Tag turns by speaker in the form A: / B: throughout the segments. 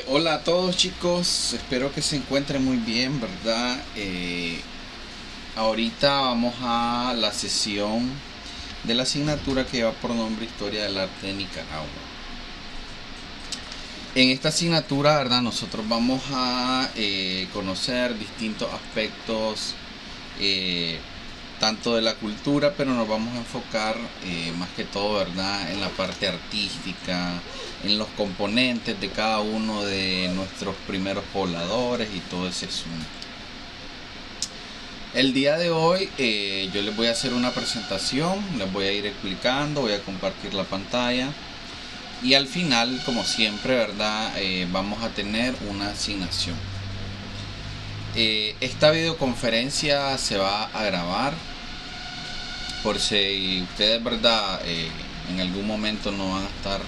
A: Hola a todos chicos, espero que se encuentren muy bien, ¿verdad? Ahorita vamos a la sesión de la asignatura que lleva por nombre Historia del Arte de Nicaragua. En esta asignatura, ¿verdad? Nosotros vamos a conocer distintos aspectos tanto de la cultura, pero nos vamos a enfocar más que todo, ¿verdad?, en la parte artística, en los componentes de cada uno de nuestros primeros pobladores y todo ese asunto. El día de hoy yo les voy a hacer una presentación, les voy a ir explicando, voy a compartir la pantalla y al final, como siempre, ¿verdad?, vamos a tener una asignación. Esta videoconferencia se va a grabar por si ustedes, ¿verdad?, en algún momento no van a estar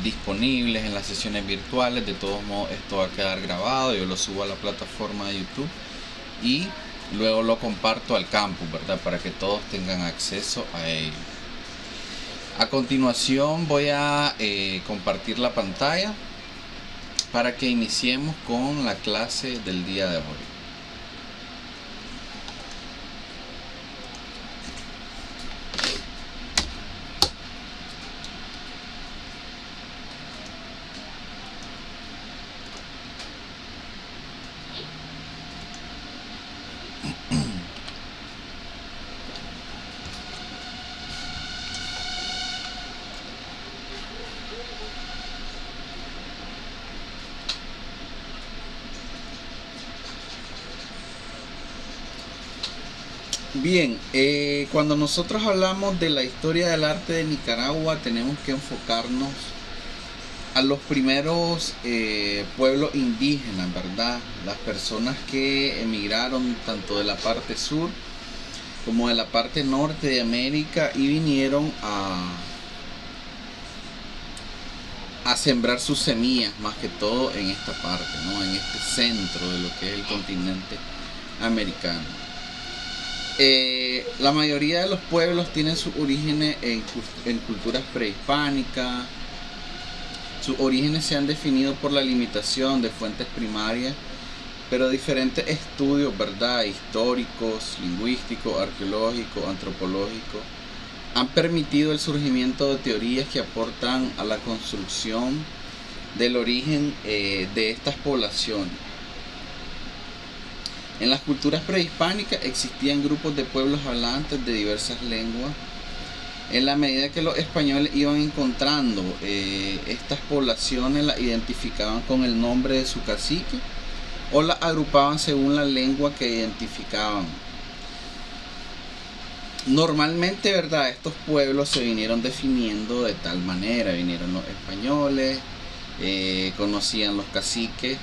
A: disponibles en las sesiones virtuales. De todos modos, esto va a quedar grabado, yo lo subo a la plataforma de YouTube y luego lo comparto al campus, ¿verdad?, para que todos tengan acceso a ello. A continuación voy a compartir la pantalla para que iniciemos con la clase del día de hoy. Bien, cuando nosotros hablamos de la historia del arte de Nicaragua, tenemos que enfocarnos a los primeros pueblos indígenas, ¿verdad? Las personas que emigraron tanto de la parte sur como de la parte norte de América y vinieron a sembrar sus semillas, más que todo en esta parte, ¿no?, en este centro de lo que es el continente americano. La mayoría de los pueblos tienen sus orígenes en culturas prehispánicas. Sus orígenes se han definido por la limitación de fuentes primarias, pero diferentes estudios, ¿verdad?, históricos, lingüísticos, arqueológicos, antropológicos, han permitido el surgimiento de teorías que aportan a la construcción del origen de estas poblaciones. En las culturas prehispánicas existían grupos de pueblos hablantes de diversas lenguas. En la medida que los españoles iban encontrando estas poblaciones, las identificaban con el nombre de su cacique o las agrupaban según la lengua que identificaban. Normalmente, ¿verdad?, estos pueblos se vinieron definiendo de tal manera. Vinieron los españoles, conocían los caciques,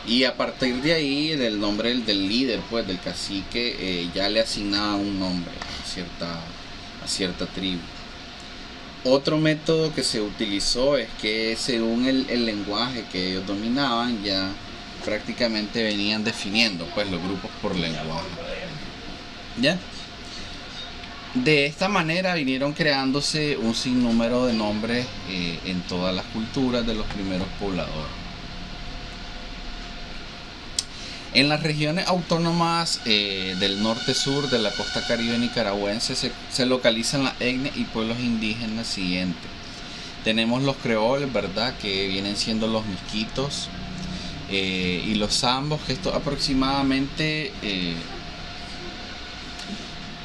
A: y a partir de ahí, del nombre del líder, pues del cacique, ya le asignaban un nombre a cierta tribu. Otro método que se utilizó es que según el lenguaje que ellos dominaban, ya prácticamente venían definiendo pues los grupos por lenguaje. ¿Ya? De esta manera vinieron creándose un sinnúmero de nombres en todas las culturas de los primeros pobladores. En las regiones autónomas del norte-sur de la costa caribe nicaragüense se localizan las etnias y pueblos indígenas siguientes. Tenemos los creoles, ¿verdad?, que vienen siendo los misquitos, y los zambos, que estos aproximadamente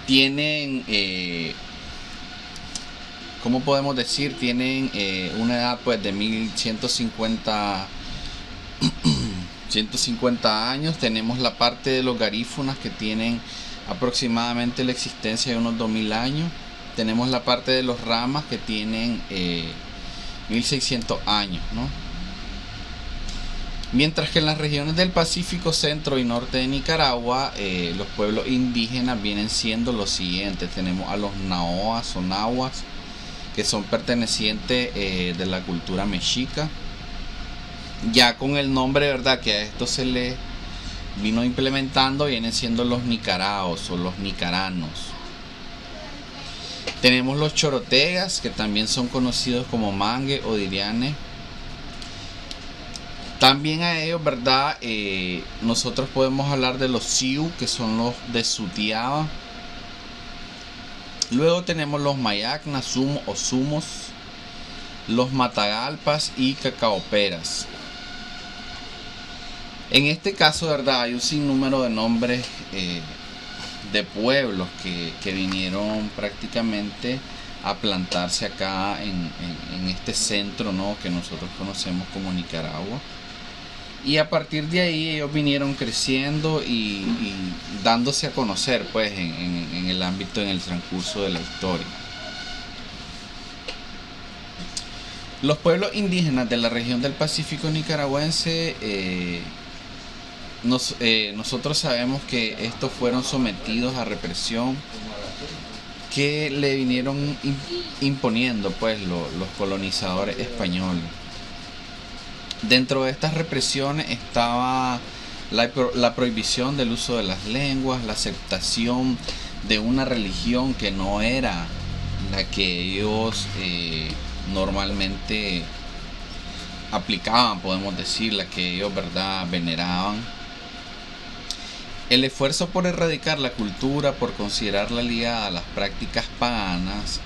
A: tienen, ¿cómo podemos decir? Tienen una edad pues de 1150 150 años. Tenemos la parte de los garífunas, que tienen aproximadamente la existencia de unos 2000 años. Tenemos la parte de los ramas, que tienen 1600 años, ¿no? Mientras que en las regiones del Pacífico, centro y norte de Nicaragua, los pueblos indígenas vienen siendo los siguientes. Tenemos a los naoas o nahuas, que son pertenecientes de la cultura mexica. Ya con el nombre, ¿verdad?, que a esto se le vino implementando, vienen siendo los nicaraos o los nicaranos. Tenemos los chorotegas, que también son conocidos como mangue o dirianes, También a ellos, ¿verdad? Nosotros podemos hablar de los Sioux, que son los de Sutiaba. Luego tenemos los Mayacnas, Sumo o Sumos, los Matagalpas y Cacaoperas. En este caso, ¿verdad? Hay un sinnúmero de nombres de pueblos que vinieron prácticamente a plantarse acá en este centro, ¿no?, que nosotros conocemos como Nicaragua. Y a partir de ahí ellos vinieron creciendo y dándose a conocer, pues, en el ámbito, en el transcurso de la historia. Los pueblos indígenas de la región del Pacífico nicaragüense, nosotros sabemos que estos fueron sometidos a represión que le vinieron imponiendo, pues, los colonizadores españoles. Dentro de estas represiones estaba la prohibición del uso de las lenguas, la aceptación de una religión que no era la que ellos normalmente aplicaban, podemos decir, la que ellos, ¿verdad?, veneraban. El esfuerzo por erradicar la cultura, por considerarla ligada a las prácticas paganas,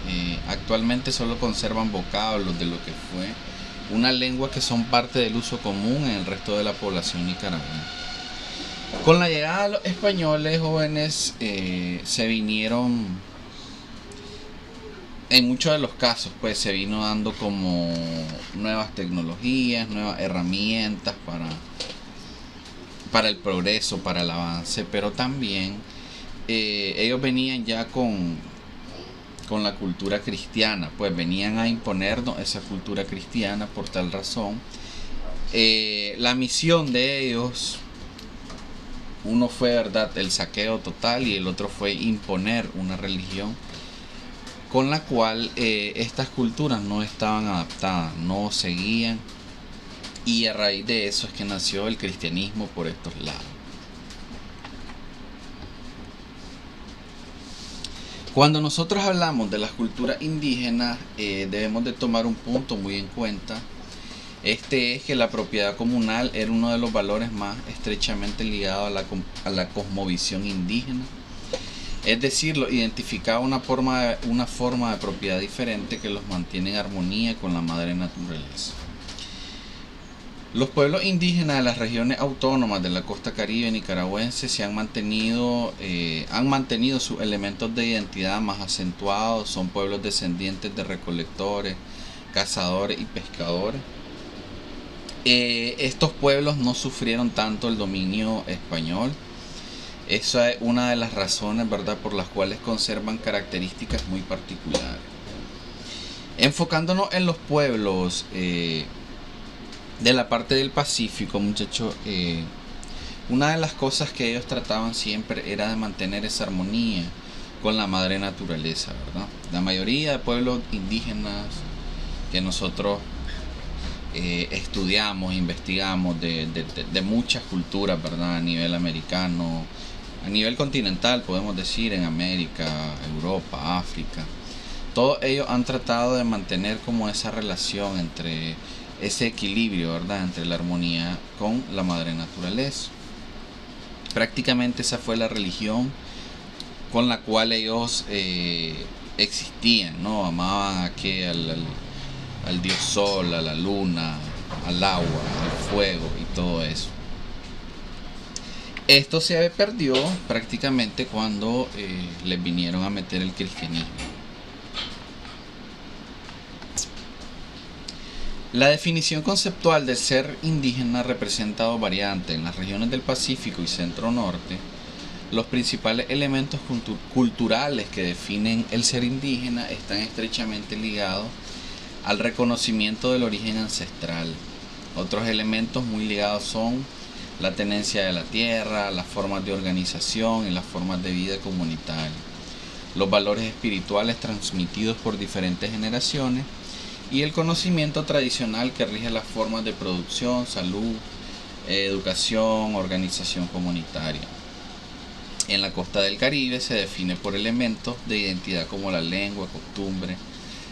A: actualmente solo conservan vocablos de lo que fue una lengua que son parte del uso común en el resto de la población nicaragüense. Con la llegada de los españoles, jóvenes, se vinieron, en muchos de los casos, pues se vino dando como nuevas tecnologías, nuevas herramientas para el progreso, para el avance, pero también ellos venían ya con la cultura cristiana, pues venían a imponernos esa cultura cristiana. Por tal razón, la misión de ellos, uno fue, ¿verdad?, el saqueo total, y el otro fue imponer una religión con la cual estas culturas no estaban adaptadas, no seguían, y a raíz de eso es que nació el cristianismo por estos lados. Cuando nosotros hablamos de las culturas indígenas, debemos de tomar un punto muy en cuenta. Este es que la propiedad comunal era uno de los valores más estrechamente ligados a la cosmovisión indígena. Es decir, lo identificaba una forma de propiedad diferente que los mantiene en armonía con la madre naturaleza. Los pueblos indígenas de las regiones autónomas de la costa caribe nicaragüense han mantenido sus elementos de identidad más acentuados. Son pueblos descendientes de recolectores, cazadores y pescadores. Estos pueblos no sufrieron tanto el dominio español. Esa es una de las razones, ¿verdad?, por las cuales conservan características muy particulares. Enfocándonos en los pueblos de la parte del Pacífico, muchachos, una de las cosas que ellos trataban siempre era de mantener esa armonía con la madre naturaleza, ¿verdad? La mayoría de pueblos indígenas que nosotros estudiamos, investigamos de muchas culturas, ¿verdad?, a nivel americano, a nivel continental, podemos decir, en América, Europa, África, todos ellos han tratado de mantener como esa relación entre ese equilibrio, ¿verdad?, entre la armonía con la madre naturaleza. Prácticamente esa fue la religión con la cual ellos existían, ¿no? Amaban al dios sol, a la luna, al agua, al fuego y todo eso. Esto se perdió prácticamente cuando les vinieron a meter el cristianismo. La definición conceptual del ser indígena representa dos variantes. En las regiones del Pacífico y Centro-Norte, los principales elementos culturales que definen el ser indígena están estrechamente ligados al reconocimiento del origen ancestral. Otros elementos muy ligados son la tenencia de la tierra, las formas de organización y las formas de vida comunitaria, los valores espirituales transmitidos por diferentes generaciones y el conocimiento tradicional que rige las formas de producción, salud, educación, organización comunitaria. En la costa del Caribe se define por elementos de identidad como la lengua, costumbre,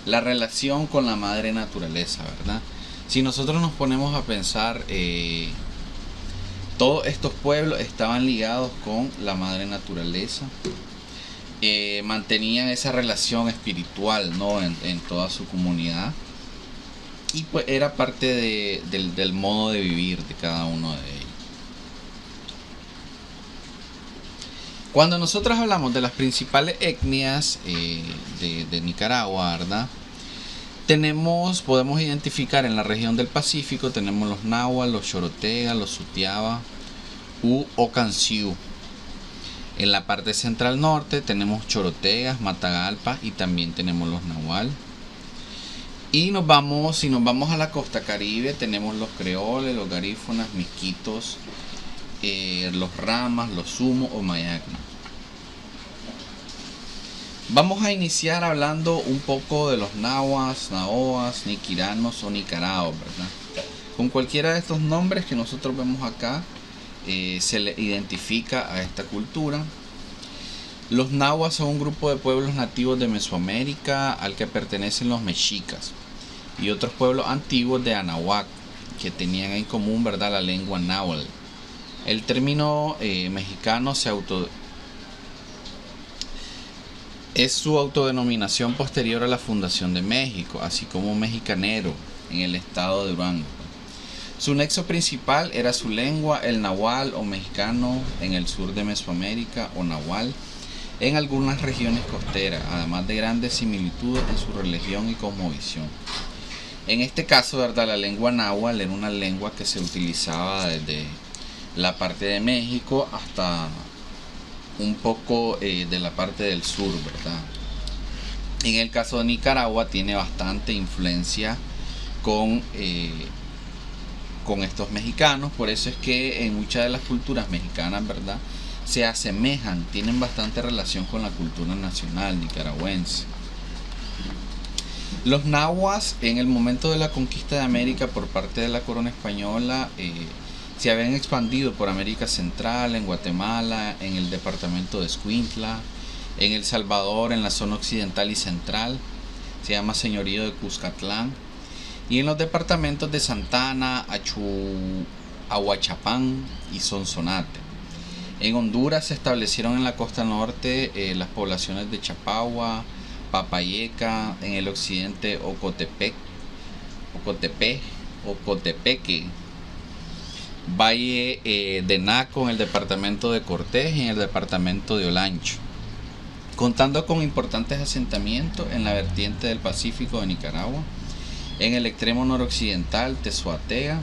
A: la relación con la madre naturaleza, ¿verdad? Si nosotros nos ponemos a pensar, todos estos pueblos estaban ligados con la madre naturaleza, mantenían esa relación espiritual, ¿no? en toda su comunidad, y pues era parte del modo de vivir de cada uno de ellos. Cuando nosotros hablamos de las principales etnias de Nicaragua, ¿verdad? Podemos identificar en la región del Pacífico, tenemos los náhuatl, los chorotegas, los sutiaba u ocanciú. En la parte central norte tenemos chorotegas, matagalpas y también tenemos los nahual. Y si nos vamos a la costa caribe, tenemos los creoles, los garífonas, misquitos, los ramas, los sumos o mayacna. Vamos a iniciar hablando un poco de los nahuas, naoas, niquiranos o nicaraos, ¿verdad? Con cualquiera de estos nombres que nosotros vemos acá, se le identifica a esta cultura. Los nahuas son un grupo de pueblos nativos de Mesoamérica al que pertenecen los mexicas y otros pueblos antiguos de Anahuac que tenían en común, ¿verdad?, la lengua náhuatl. El término mexicano es su autodenominación posterior a la fundación de México, así como mexicanero en el estado de Durango. Su nexo principal era su lengua, el nahual o mexicano en el sur de Mesoamérica, o nahual en algunas regiones costeras, además de grandes similitudes en su religión y cosmovisión. En este caso, ¿verdad?, la lengua náhuatl era una lengua que se utilizaba desde la parte de México hasta un poco de la parte del sur, ¿verdad? En el caso de Nicaragua tiene bastante influencia con estos mexicanos, por eso es que en muchas de las culturas mexicanas, ¿verdad?, se asemejan, tienen bastante relación con la cultura nacional nicaragüense. Los nahuas, en el momento de la conquista de América por parte de la corona española, se habían expandido por América Central, en Guatemala, en el departamento de Escuintla, en El Salvador, en la zona occidental y central, se llama señorío de Cuscatlán, y en los departamentos de Santana, Ahuachapán y Sonsonate. En Honduras se establecieron en la costa norte las poblaciones de Chapagua, Papayeca, en el occidente Ocotepeque, Valle de Naco en el departamento de Cortés y en el departamento de Olancho, contando con importantes asentamientos en la vertiente del Pacífico de Nicaragua, en el extremo noroccidental, Tezuatega,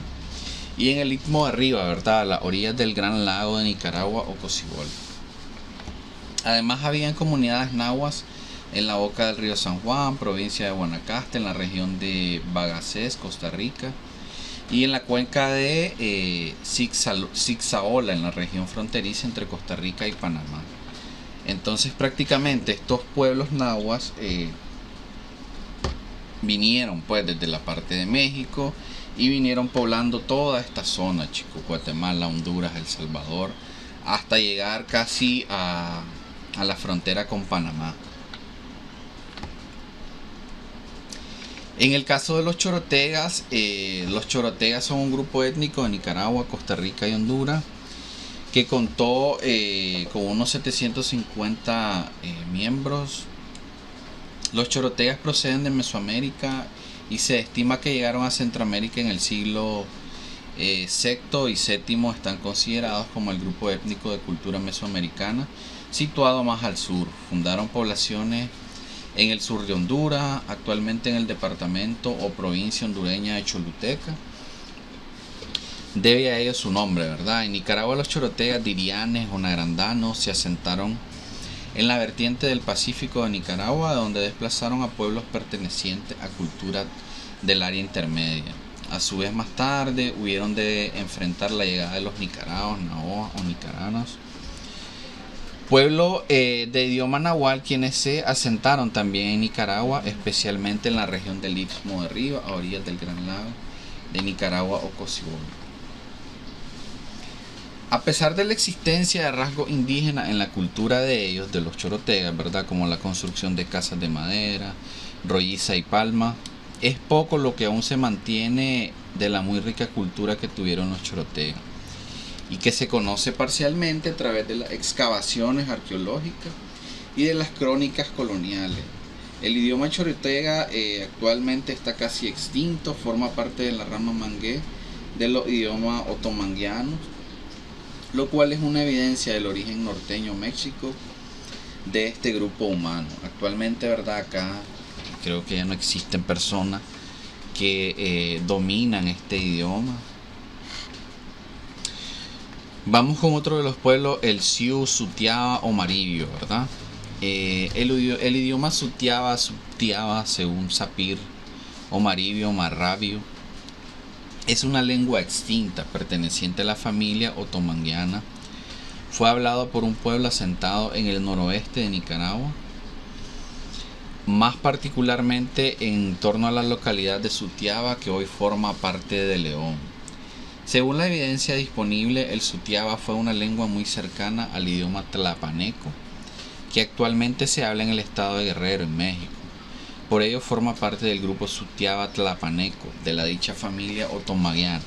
A: y en el istmo de Arriba, ¿verdad?, a las orillas del Gran Lago de Nicaragua o Cocibol. Además habían comunidades nahuas en la boca del río San Juan, provincia de Guanacaste, en la región de Bagaces, Costa Rica, y en la cuenca de Zixaola, en la región fronteriza entre Costa Rica y Panamá. Entonces prácticamente estos pueblos nahuas vinieron pues desde la parte de México y vinieron poblando toda esta zona, chicos, Guatemala, Honduras, El Salvador, hasta llegar casi a la frontera con Panamá. En el caso de los chorotegas son un grupo étnico de Nicaragua, Costa Rica y Honduras que contó con unos 750 miembros. Los chorotegas proceden de Mesoamérica y se estima que llegaron a Centroamérica en el siglo VI y VII. Están considerados como el grupo étnico de cultura mesoamericana situado más al sur. Fundaron poblaciones en el sur de Honduras, actualmente en el departamento o provincia hondureña de Choluteca. Debe a ellos su nombre, ¿verdad? En Nicaragua los chorotegas, dirianes o nagrandanos se asentaron en la vertiente del Pacífico de Nicaragua, donde desplazaron a pueblos pertenecientes a culturas del área intermedia. A su vez, más tarde hubieron de enfrentar la llegada de los nicaraos, naoas o nicaranos, pueblo de idioma nahual, quienes se asentaron también en Nicaragua, especialmente en la región del istmo de Arriba, a orillas del Gran Lago de Nicaragua o Cocibol. A pesar de la existencia de rasgos indígenas en la cultura de ellos, de los chorotegas, ¿verdad?, como la construcción de casas de madera, rolliza y palma, es poco lo que aún se mantiene de la muy rica cultura que tuvieron los chorotegas y que se conoce parcialmente a través de las excavaciones arqueológicas y de las crónicas coloniales. El idioma chorotega actualmente está casi extinto, forma parte de la rama mangué de los idiomas otomangueanos, lo cual es una evidencia del origen norteño México de este grupo humano. Actualmente, verdad, acá creo que ya no existen personas que dominan este idioma. Vamos con otro de los pueblos, el Siu, Sutiaba o Maribio, ¿verdad? El idioma Sutiaba, según Sapir, o Maribio, Marrabio, es una lengua extinta perteneciente a la familia otomangueana. Fue hablado por un pueblo asentado en el noroeste de Nicaragua, más particularmente en torno a la localidad de Sutiaba, que hoy forma parte de León. Según la evidencia disponible, el Sutiaba fue una lengua muy cercana al idioma tlapaneco, que actualmente se habla en el estado de Guerrero, en México. Por ello forma parte del grupo Sutiaba tlapaneco, de la dicha familia otomangueana.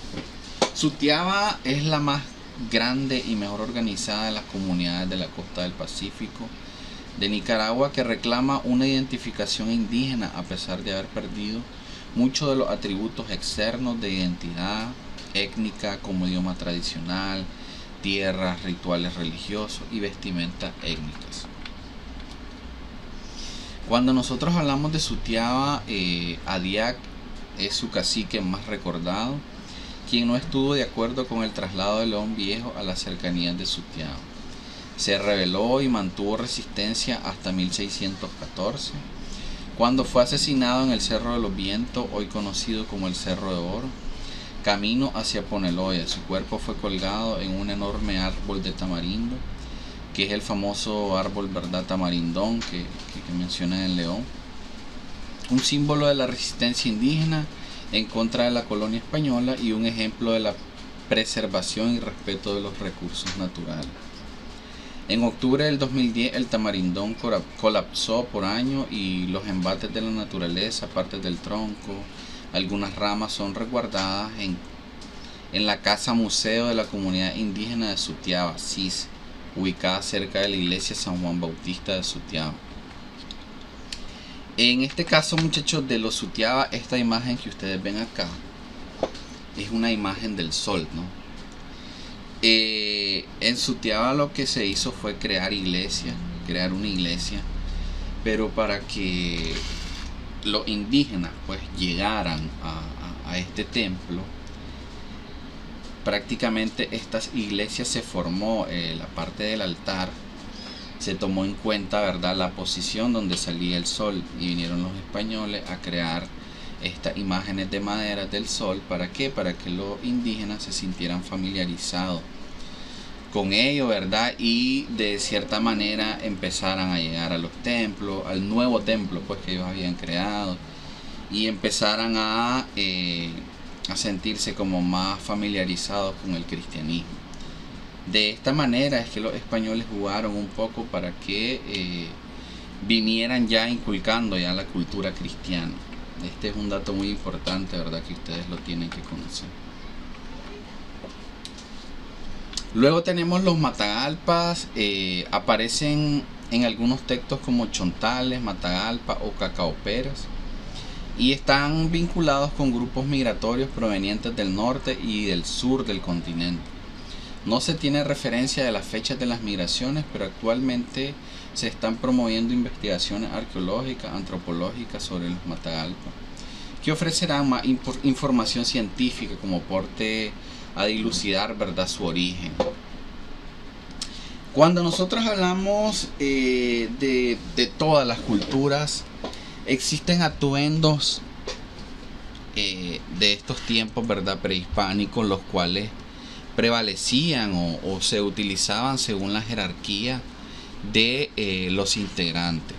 A: Sutiaba es la más grande y mejor organizada de las comunidades de la costa del Pacífico de Nicaragua, que reclama una identificación indígena a pesar de haber perdido muchos de los atributos externos de identidad étnica, como idioma tradicional, tierras, rituales religiosos y vestimenta étnicas. Cuando nosotros hablamos de Sutiaba, Adiac es su cacique más recordado, quien no estuvo de acuerdo con el traslado de León Viejo a las cercanías de Sutiaba. Se rebeló y mantuvo resistencia hasta 1614, cuando fue asesinado en el Cerro de los Vientos, hoy conocido como el Cerro de Oro, camino hacia Poneloya. Su cuerpo fue colgado en un enorme árbol de tamarindo, que es el famoso árbol, ¿verdad?, tamarindón que menciona en León, un símbolo de la resistencia indígena en contra de la colonia española y un ejemplo de la preservación y respeto de los recursos naturales. En octubre del 2010 el tamarindón colapsó por año y los embates de la naturaleza, partes del tronco, algunas ramas son resguardadas en la casa museo de la comunidad indígena de Sutiaba, CIS, ubicada cerca de la iglesia San Juan Bautista de Sutiaba. En este caso, muchachos, de los Sutiaba, esta imagen que ustedes ven acá es una imagen del sol, ¿no? En Sutiaba lo que se hizo fue crear una iglesia, pero para que los indígenas pues llegaran a este templo, prácticamente estas iglesias se formó, la parte del altar se tomó en cuenta, ¿verdad?, la posición donde salía el sol, y vinieron los españoles a crear estas imágenes de madera del sol. ¿Para qué? Para que los indígenas se sintieran familiarizados con ello, ¿verdad? Y de cierta manera empezaran a llegar a los templos, al nuevo templo pues que ellos habían creado, y empezaran a sentirse como más familiarizados con el cristianismo. De esta manera es que los españoles jugaron un poco para que vinieran ya inculcando ya la cultura cristiana. Este es un dato muy importante, ¿verdad?, que ustedes lo tienen que conocer. Luego tenemos los Matagalpas, aparecen en algunos textos como chontales, Matagalpa o cacaoperas, y están vinculados con grupos migratorios provenientes del norte y del sur del continente. No se tiene referencia de las fechas de las migraciones, pero actualmente se están promoviendo investigaciones arqueológicas, antropológicas sobre los Matagalpas, que ofrecerán más información científica como aporte a dilucidar, ¿verdad?, su origen. Cuando nosotros hablamos de todas las culturas, existen atuendos de estos tiempos, ¿verdad?, prehispánicos, los cuales prevalecían o se utilizaban según la jerarquía de los integrantes.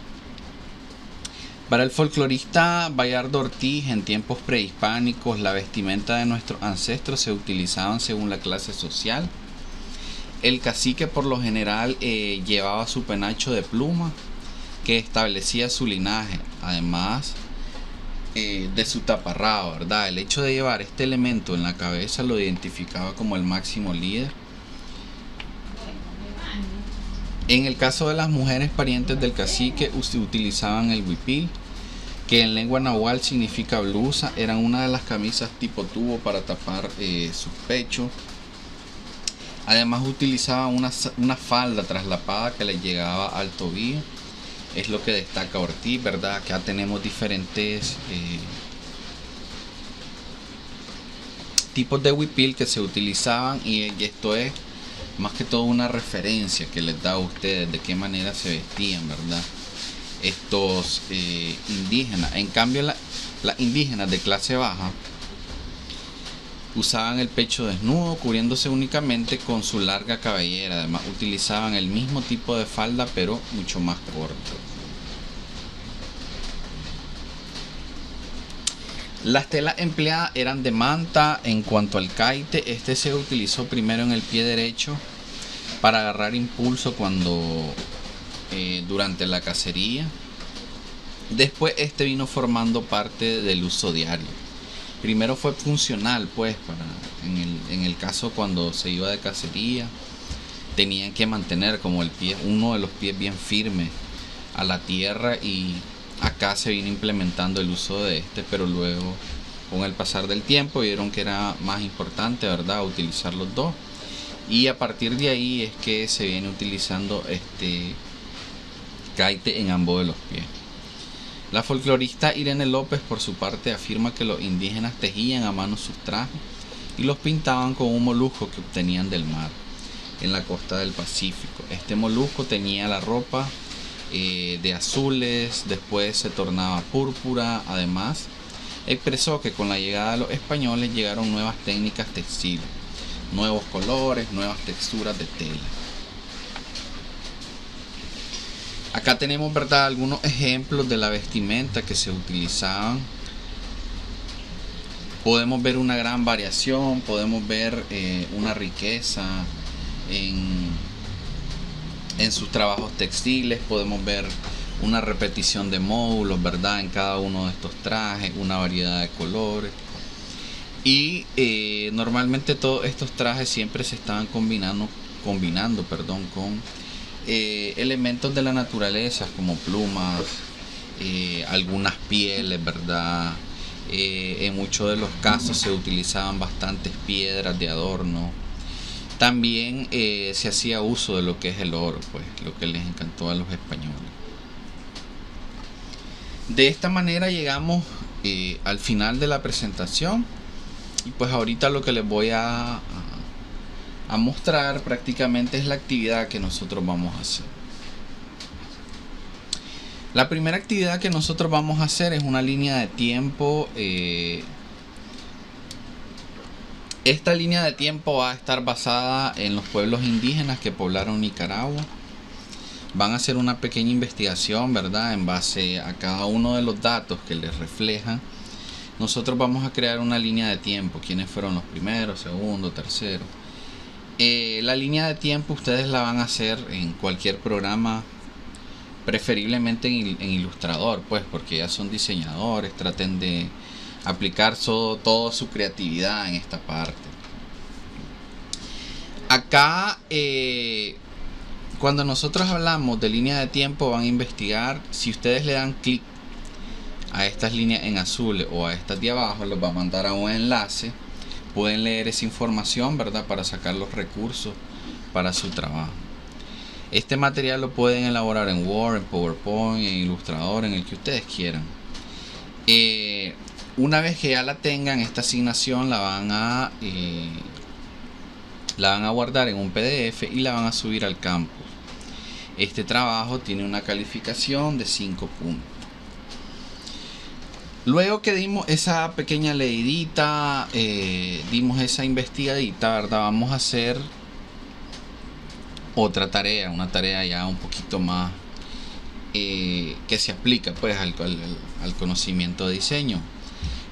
A: Para el folclorista Bayardo Ortiz, en tiempos prehispánicos, la vestimenta de nuestros ancestros se utilizaban según la clase social. El cacique por lo general llevaba su penacho de pluma que establecía su linaje. Además, de su taparrabo, ¿verdad? El hecho de llevar este elemento en la cabeza lo identificaba como el máximo líder. En el caso de las mujeres parientes del cacique, utilizaban el huipil, que en lengua nahual significa blusa. Eran una de las camisas tipo tubo para tapar sus pechos. Además utilizaban una falda traslapada que les llegaba al tobillo. Es lo que destaca Ortiz, ¿verdad? Acá tenemos diferentes tipos de huipil que se utilizaban, y esto es más que todo una referencia que les da a ustedes de qué manera se vestían, ¿verdad? Estos indígenas. En cambio, las indígenas de clase baja usaban el pecho desnudo, cubriéndose únicamente con su larga cabellera. Además utilizaban el mismo tipo de falda, pero mucho más corto. Las telas empleadas eran de manta. En cuanto al caite, este se utilizó primero en el pie derecho para agarrar impulso durante la cacería. Después este vino formando parte del uso diario. Primero fue funcional, pues, en el caso cuando se iba de cacería, tenían que mantener como uno de los pies bien firme a la tierra, y acá se vino implementando el uso de este, pero luego con el pasar del tiempo vieron que era más importante, ¿verdad?, utilizar los dos, y a partir de ahí es que se viene utilizando este caite en ambos de los pies. La folclorista Irene López, por su parte, afirma que los indígenas tejían a mano sus trajes y los pintaban con un molusco que obtenían del mar en la costa del Pacífico. Este molusco tenía la ropa de azules, después se tornaba púrpura. Además, expresó que con la llegada de los españoles llegaron nuevas técnicas textiles, nuevos colores, nuevas texturas de tela. Acá tenemos, ¿verdad?, algunos ejemplos de la vestimenta que se utilizaban. Podemos ver una gran variación, podemos ver una riqueza en sus trabajos textiles. Podemos ver una repetición de módulos, ¿verdad?, en cada uno de estos trajes, una variedad de colores. Y normalmente todos estos trajes siempre se estaban combinando con elementos de la naturaleza, como plumas, algunas pieles, ¿verdad? En muchos de los casos se utilizaban bastantes piedras de adorno. También se hacía uso de lo que es el oro, pues lo que les encantó a los españoles. De esta manera llegamos al final de la presentación, y pues ahorita lo que les voy a mostrar prácticamente es la actividad que nosotros vamos a hacer. La primera actividad que nosotros vamos a hacer es una línea de tiempo. Esta línea de tiempo va a estar basada en los pueblos indígenas que poblaron Nicaragua. Van a hacer una pequeña investigación, ¿verdad?, en base a cada uno de los datos que les reflejan. Nosotros vamos a crear una línea de tiempo, quiénes fueron los primeros, segundos, terceros. La línea de tiempo ustedes la van a hacer en cualquier programa, preferiblemente en Illustrator, pues, porque ya son diseñadores. Traten de aplicar toda su creatividad en esta parte. Acá, cuando nosotros hablamos de línea de tiempo, van a investigar. Si ustedes le dan clic a estas líneas en azul o a estas de abajo, los va a mandar a un enlace. Pueden leer esa información, ¿verdad?, para sacar los recursos para su trabajo. Este material lo pueden elaborar en Word, en PowerPoint, en Illustrator, en el que ustedes quieran. Una vez que ya la tengan, esta asignación la van a guardar en un PDF y la van a subir al campus. Este trabajo tiene una calificación de 5 puntos. Luego que dimos esa pequeña leidita, dimos esa investigadita, ¿verdad?, vamos a hacer otra tarea, una tarea ya un poquito más que se aplica, pues, al conocimiento de diseño.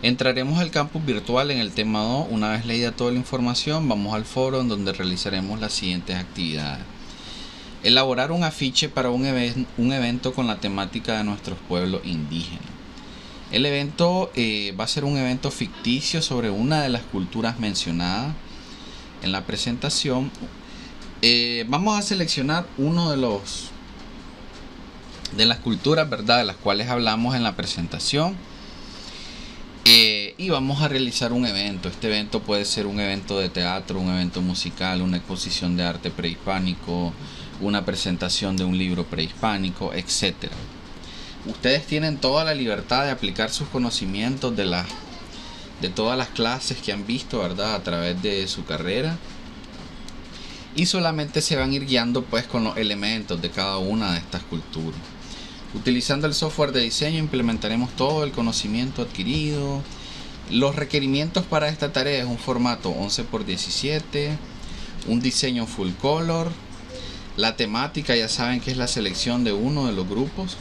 A: Entraremos al campus virtual en el tema 2. Una vez leída toda la información, vamos al foro en donde realizaremos las siguientes actividades. Elaborar un afiche para un evento con la temática de nuestros pueblos indígenas. El evento va a ser un evento ficticio sobre una de las culturas mencionadas en la presentación. Vamos a seleccionar uno de las culturas, ¿verdad?, de las cuales hablamos en la presentación, y vamos a realizar un evento. Este evento puede ser un evento de teatro, un evento musical, una exposición de arte prehispánico, una presentación de un libro prehispánico, etc. Ustedes tienen toda la libertad de aplicar sus conocimientos de todas las clases que han visto, ¿verdad?, a través de su carrera, y solamente se van a ir guiando pues con los elementos de cada una de estas culturas. Utilizando el software de diseño implementaremos todo el conocimiento adquirido. Los requerimientos para esta tarea es un formato 11×17, un diseño full color. La temática ya saben que es la selección de uno de los grupos.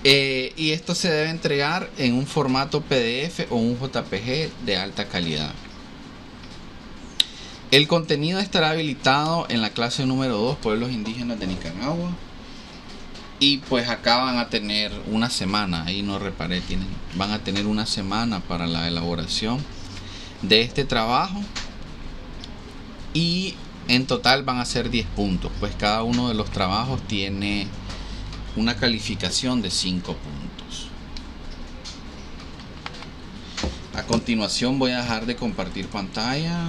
A: Y esto se debe entregar en un formato PDF o un JPG de alta calidad. El contenido estará habilitado en la clase número 2, Pueblos Indígenas de Nicaragua. Y pues acá van a tener una semana, ahí no reparé, van a tener una semana para la elaboración de este trabajo. Y en total van a ser 10 puntos, pues cada uno de los trabajos tiene una calificación de 5 puntos. A continuación voy a dejar de compartir pantalla.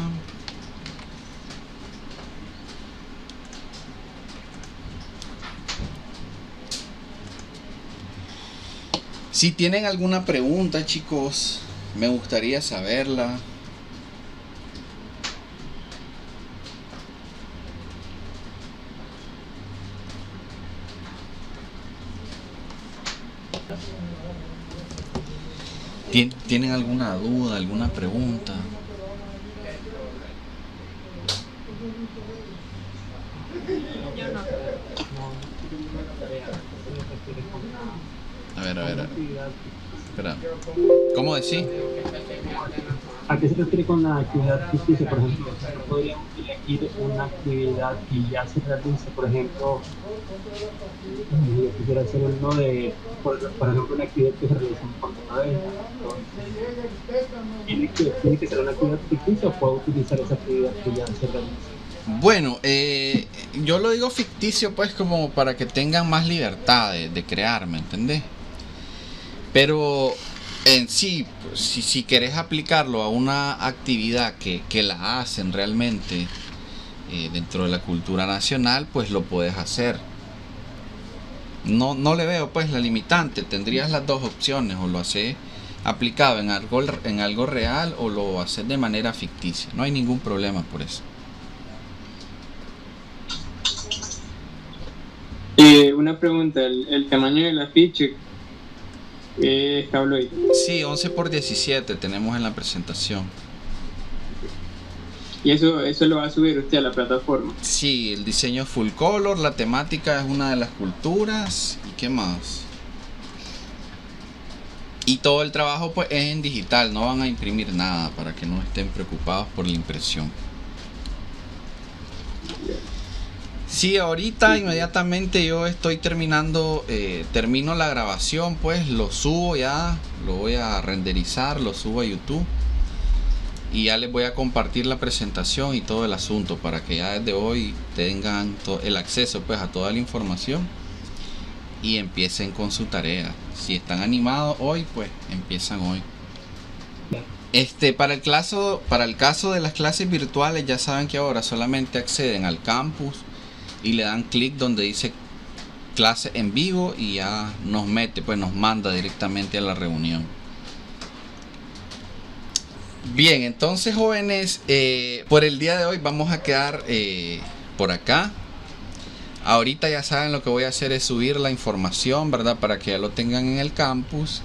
A: Si tienen alguna pregunta, chicos, me gustaría saberla. ¿Tienen alguna duda, alguna pregunta?
B: Yo no.
A: A ver. Espera. ¿Cómo decís?
C: ¿A qué se refiere con la actividad ficticia? Por ejemplo, no podríamos elegir una actividad que ya se realice, por ejemplo, yo quisiera hacer uno de, por ejemplo, una actividad que se realiza en Portugal. ¿Tiene que ser una actividad ficticia o puedo utilizar esa actividad que ya se realiza?
A: Bueno, yo lo digo ficticio pues como para que tengan más libertad de crear, ¿me entendés? Pero en sí, pues, si querés aplicarlo a una actividad que la hacen realmente dentro de la cultura nacional, pues lo puedes hacer. No le veo pues la limitante. Tendrías las dos opciones: o lo haces aplicado en algo real, o lo haces de manera ficticia. No hay ningún problema por eso.
B: Una pregunta, ¿el tamaño del afiche es tabloide?
A: Sí, 11×17 tenemos en la presentación.
B: ¿Y eso lo va a subir usted a la plataforma?
A: Sí, el diseño full color, la temática es una de las culturas. ¿Y qué más? Y todo el trabajo pues es en digital, no van a imprimir nada, para que no estén preocupados por la impresión. Sí, ahorita inmediatamente yo estoy terminando, termino la grabación, pues lo subo ya, lo voy a renderizar, lo subo a YouTube. Y ya les voy a compartir la presentación y todo el asunto, para que ya desde hoy tengan el acceso pues a toda la información y empiecen con su tarea. Si están animados hoy, pues empiezan hoy. Para el caso de las clases virtuales, ya saben que ahora solamente acceden al campus y le dan clic donde dice clase en vivo y ya nos mete, pues nos manda directamente a la reunión. Bien, entonces jóvenes, por el día de hoy vamos a quedar por acá. Ahorita ya saben, lo que voy a hacer es subir la información, ¿verdad? Para que ya lo tengan en el campus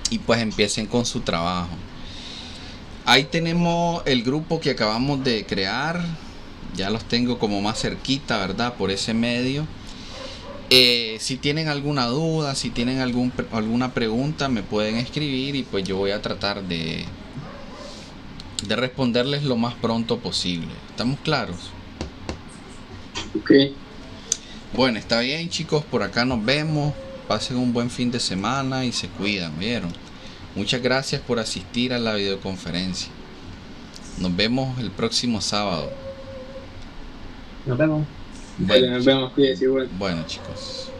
A: y pues empiecen con su trabajo. Ahí tenemos el grupo que acabamos de crear. Ya los tengo como más cerquita, ¿verdad? Por ese medio. Si tienen alguna duda, si tienen alguna pregunta, me pueden escribir y pues yo voy a tratar de responderles lo más pronto posible. ¿Estamos claros?
B: Ok.
A: Bueno, está bien, chicos, por acá nos vemos pasen un buen fin de semana y se cuidan, ¿vieron? Muchas gracias por asistir a la videoconferencia. Nos vemos el próximo sábado.
C: Nos vemos.
B: Dale, nos vemos, cuídense igual.
A: Bueno, chicos.